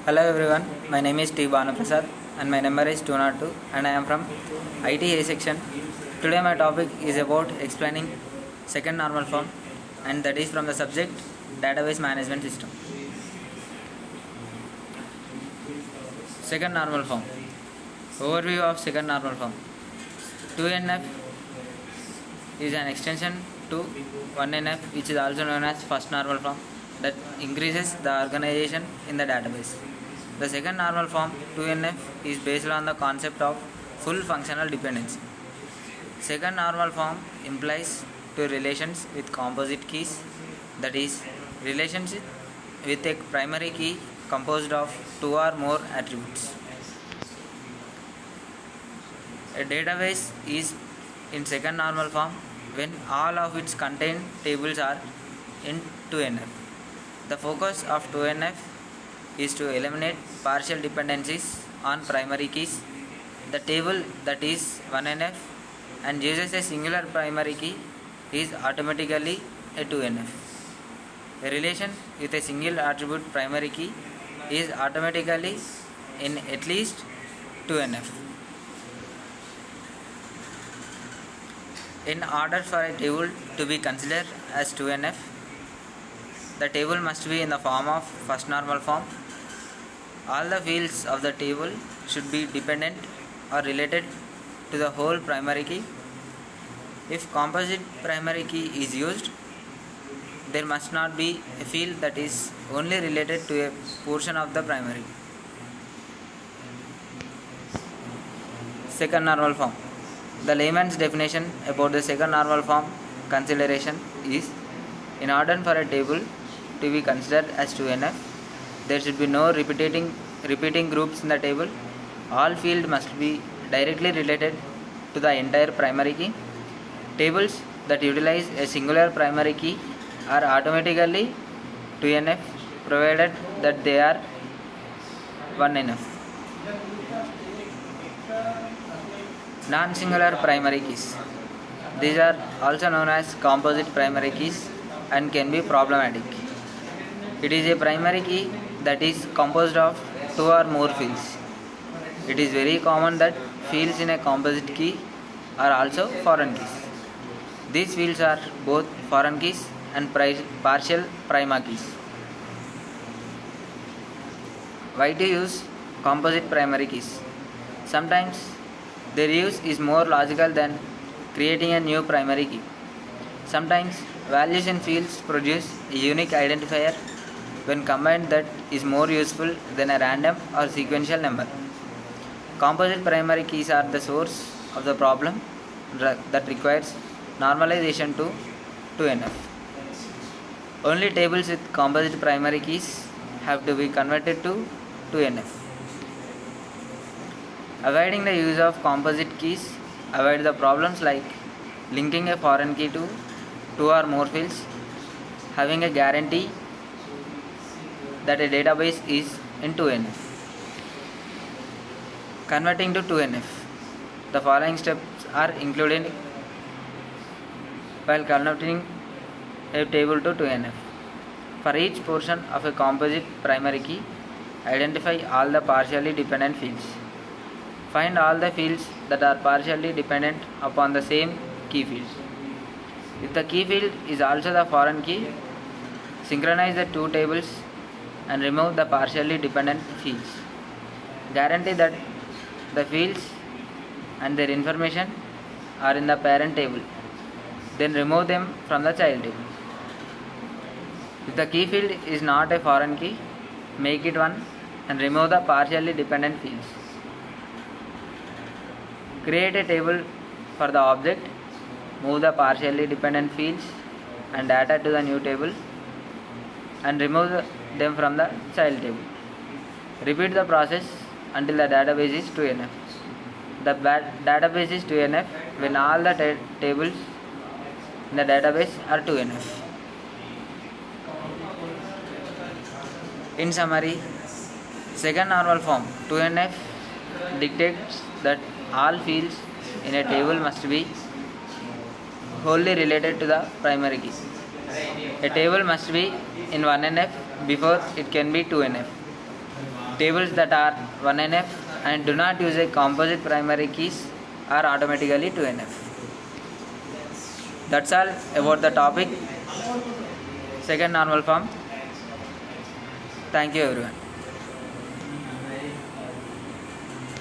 Hello everyone, my name is T. Banaprasad and my number is 202 and I am from ITA section. Today my topic is about explaining second normal form and that is from the subject database management system. Second normal form. Overview of second normal form. 2NF is an extension to 1NF which is also known as first normal form that increases the organization in the database. The second normal form 2NF is based on the concept of full functional dependency. Second normal form implies two relations with composite keys, that is, relationship with a primary key composed of two or more attributes. A database is in second normal form when all of its contained tables are in 2NF. The focus of 2NF is to eliminate partial dependencies on primary keys. The table that is 1NF and uses a singular primary key is automatically a 2NF. A relation with a single attribute primary key is automatically in at least 2NF. In order for a table to be considered as 2NF, the table must be in the form of first normal form. All the fields of the table should be dependent or related to the whole primary key. If composite primary key is used, there must not be a field that is only related to a portion of the primary. Second normal form. The layman's definition about the second normal form consideration is, in order for a table to be considered as 2NF, there should be no repeating groups in the table. All fields must be directly related to the entire primary key. Tables that utilize a singular primary key are automatically 2NF provided that they are 1NF. Non-singular primary keys. These are also known as composite primary keys and can be problematic. It is a primary key that is composed of two or more fields. It is very common that fields in a composite key are also foreign keys. These fields are both foreign keys and partial prima keys. Why to use composite primary keys? Sometimes their use is more logical than creating a new primary key. Sometimes values in fields produce a unique identifier. When combined, that is more useful than a random or sequential number. Composite primary keys are the source of the problem that requires normalization to 2NF. Only tables with composite primary keys have to be converted to 2NF. Avoiding the use of composite keys avoid the problems like linking a foreign key to two or more fields, having a guarantee that a database is in 2NF. Converting to 2NF. The following steps are included while converting a table to 2NF. For each portion of a composite primary key, identify all the partially dependent fields. Find all the fields that are partially dependent upon the same key field. If the key field is also the foreign key, synchronize the two tables and remove the partially dependent fields. Guarantee that the fields and their information are in the parent table. Then remove them from the child table. If the key field is not a foreign key, make it one and remove the partially dependent fields. Create a table for the object, move the partially dependent fields and data to the new table and remove them from the child table. Repeat the process until the database is 2NF. The database is 2NF when all the tables in the database are 2NF. In summary, second normal form 2NF dictates that all fields in a table must be wholly related to the primary key. A table must be in 1NF before it can be 2NF. Tables that are 1NF and do not use a composite primary keys are automatically 2NF. That's all about the topic second normal form. Thank you everyone.